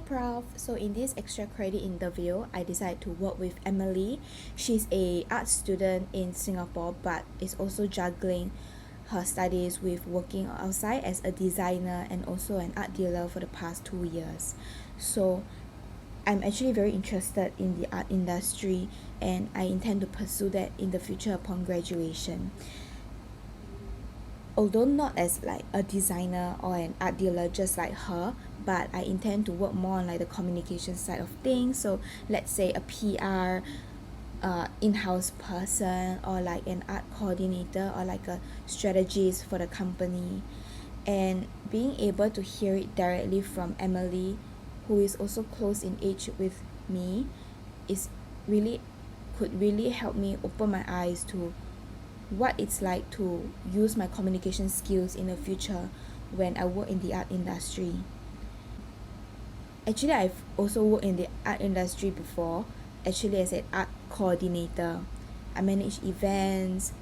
Prof. So in this extra credit interview, I decided to work with Emily. She's a art student in Singapore, but is also juggling her studies with working outside as a designer and also an art dealer for the past 2 years. So I'm actually very interested in the art industry, and I intend to pursue that in the future upon graduation. Although not as like a designer or an art dealer just like her, but I intend to work more on like the communication side of things. So let's say a PR in-house person, or like an art coordinator, or like a strategist for the company. And being able to hear it directly from Emily, who is also close in age with me, is really could really help me open my eyes to what it's like to use my communication skills in the future when I work in the art industry. Actually, I've also worked in the art industry before, actually as an art coordinator. I manage events,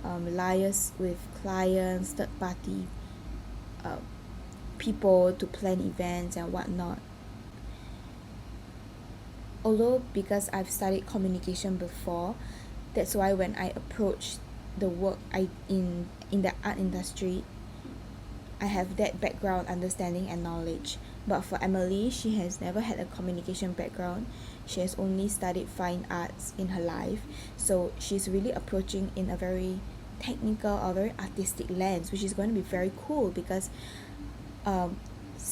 liaise with clients, third party uh, people to plan events and whatnot. Although because I've studied communication before, that's why when I approach the work in the art industry, I have that background understanding and knowledge. But for Emily, she has never had a communication background. She has only studied fine arts in her life. So she's really approaching in a very technical or very artistic lens, which is going to be very cool because um,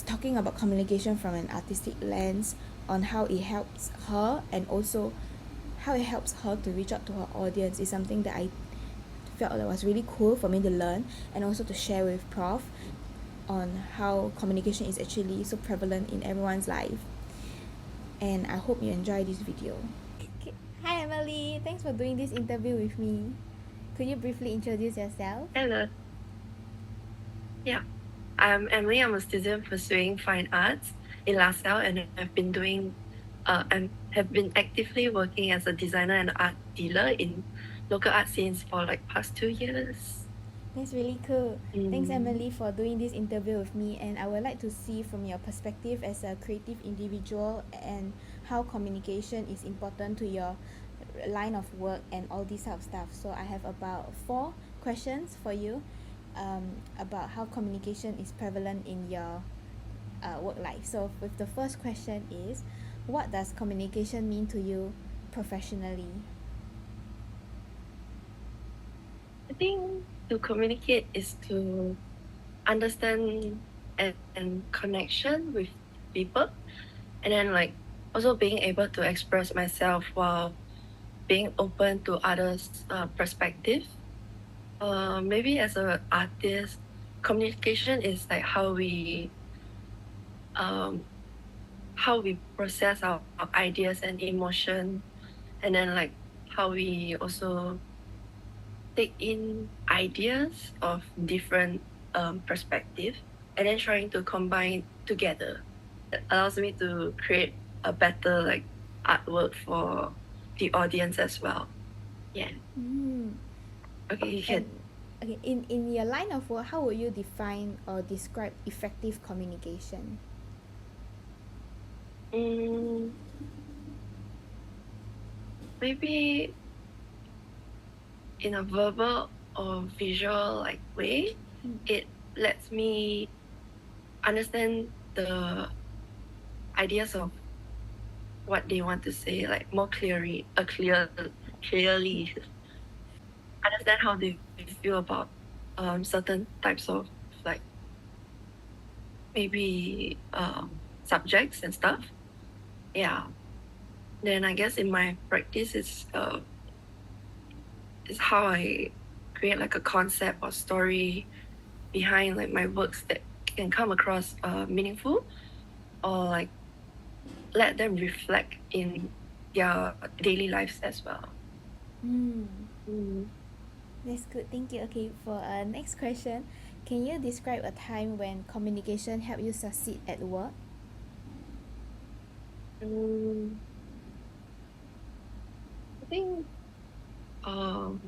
talking about communication from an artistic lens on how it helps her and also how it helps her to reach out to her audience is something that I felt that was really cool for me to learn, and also to share with Prof on how communication is actually so prevalent in everyone's life. And I hope you enjoy this video. Okay. Hi Emily, thanks for doing this interview with me. Could you briefly introduce yourself? Hello. Yeah, I'm Emily. I'm a student pursuing fine arts in LaSalle, and I've been doing, and have been actively working as a designer and art dealer in local art scenes for like past 2 years. That's really cool. Thanks, Mm. Emily, for doing this interview with me. And I would like to see from your perspective as a creative individual and how communication is important to your line of work and all this type of stuff. So I have about 4 questions for you about how communication is prevalent in your work life. So with the first question is, what does communication mean to you professionally? I think to communicate is to understand and connection with people, and then like also being able to express myself while being open to others' perspective. Maybe as an artist, communication is like um how we process our ideas and emotion, and then like how we also take in ideas of different perspective, and then trying to combine together. It allows me to create a better like artwork for the audience as well. Yeah. Mm. Okay, you And can. okay, in your line of work, how would you define or describe effective communication? Mm, maybe in a verbal or visual like way, Mm. it lets me understand the ideas of what they want to say like more clearly. Understand how they feel about certain types of like maybe subjects and stuff. Yeah. Then I guess in my practice is how I create like a concept or story behind like my works that can come across meaningful, or like let them reflect in their daily lives as well. Mm. Mm. That's good. Thank you. Okay, for next question, can you describe a time when communication helped you succeed at work? Mm, I think um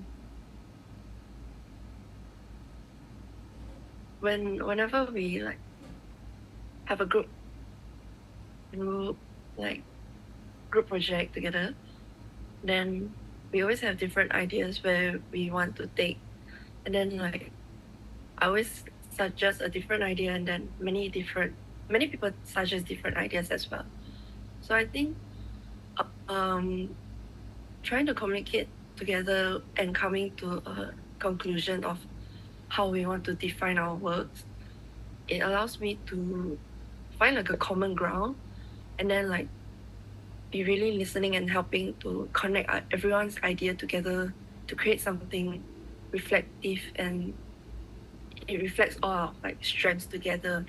whenever we like have a group group project together, then we always have different ideas where we want to take, and then like I always suggest a different idea, and then many people suggest different ideas as well. So I think trying to communicate together and coming to a conclusion of how we want to define our works, it allows me to find like a common ground, and then like be really listening and helping to connect everyone's idea together to create something reflective, and it reflects all our like strengths together,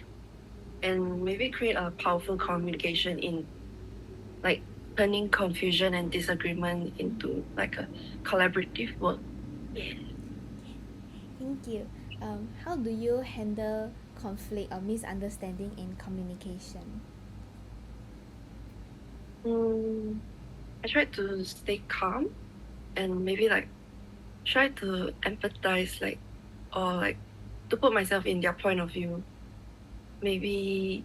and maybe create a powerful communication in like turning confusion and disagreement into like a collaborative work. Yeah. Thank you. How do you handle conflict or misunderstanding in communication? I try to stay calm and maybe like try to empathize, like, or like to put myself in their point of view. Maybe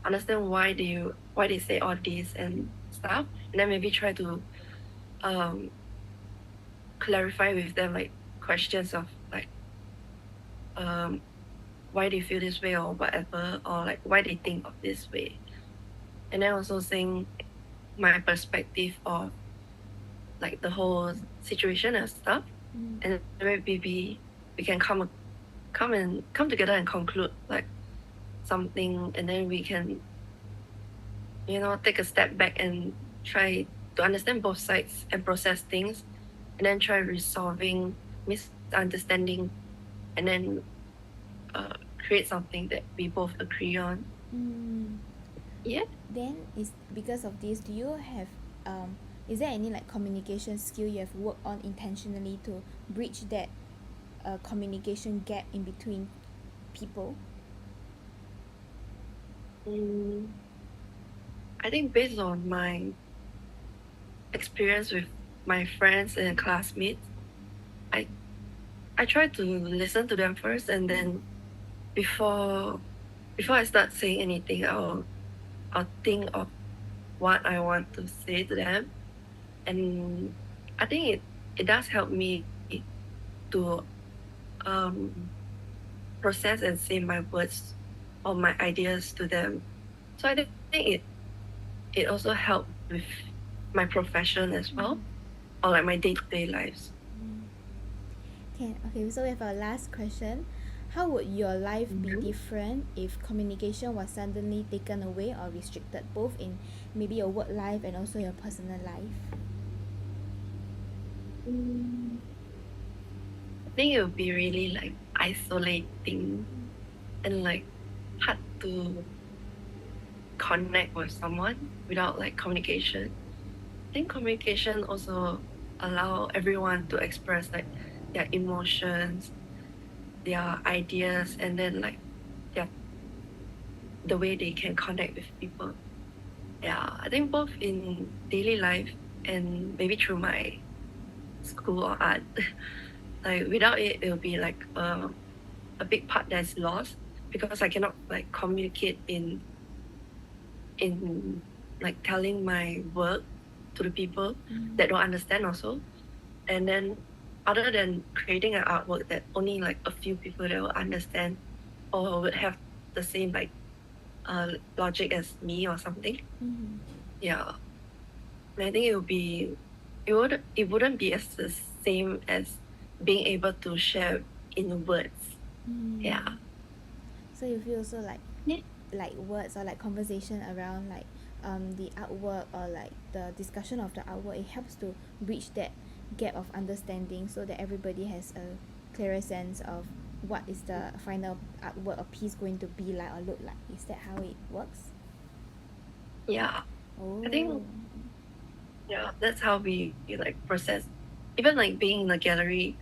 understand why they say all this and stuff, and then maybe try to um clarify with them like questions of like why they feel this way or whatever, or like why they think of this way, and then also saying my perspective of like the whole situation and stuff, and maybe we can come together and conclude like something, and then we can take a step back and try to understand both sides and process things, and then try resolving misunderstanding, and then create something that we both agree on. Yeah. Then is because of this, do you have is there any like communication skill you have worked on intentionally to bridge that communication gap in between people? I think based on my experience with my friends and classmates, I try to listen to them first, and then before I start saying anything, I'll think of what I want to say to them, and I think it does help me to process and say my words or my ideas to them. So I think it also helped with my profession as well, or like my day-to-day lives. Okay, so we have our last question. How would your life be different if communication was suddenly taken away or restricted, both in maybe your work life and also your personal life? I think it would be really like isolating and like hard to connect with someone without like communication. I think communication also allow everyone to express like their emotions, their ideas, and then like the way they can connect with people. Yeah, I think both in daily life and maybe through my school or art. Like without it, it'll be like a big part that's lost, because I cannot like communicate in like telling my work to the people that don't understand also. And then other than creating an artwork that only like a few people that will understand or would have the same like logic as me or something. Yeah. And I think it wouldn't be as the same as being able to share in words. Yeah. So you feel also like Yeah. like words or like conversation around like the artwork or like the discussion of the artwork, it helps to bridge that gap of understanding so that everybody has a clearer sense of what is the final artwork or piece going to be like or look like. Is that how it works? Yeah. Oh. I think that's how we like process. Even like being in a gallery,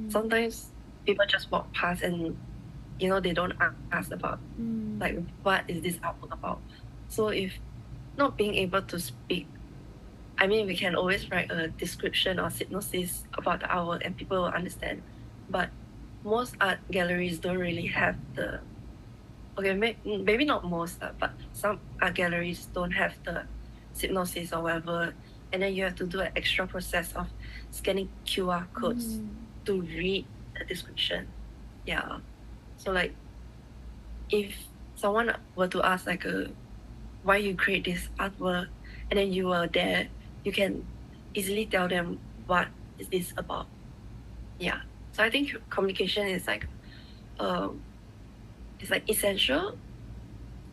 sometimes people just walk past and they don't ask about like what is this artwork about. So if not being able to speak, I mean, we can always write a description or synopsis about the artwork and people will understand. But most art galleries don't really have okay, maybe not most, but some art galleries don't have the synopsis or whatever, and then you have to do an extra process of scanning QR codes to read the description. Yeah. So like if someone were to ask like why you create this artwork and then you were there, you can easily tell them what is this about. Yeah. So I think communication is like it's like essential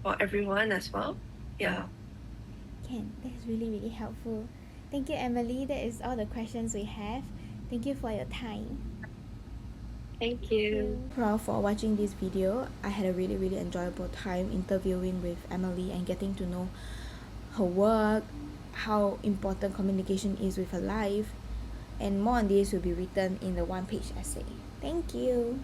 for everyone as well. Yeah. Can. That's really, really helpful. Thank you, Emily. That is all the questions we have. Thank you for your time. Thank Thank you. you, Prof, for watching this video. I had a really, really enjoyable time interviewing with Emily and getting to know her work, how important communication is with her life, and more on this will be written in the one-page essay. Thank you.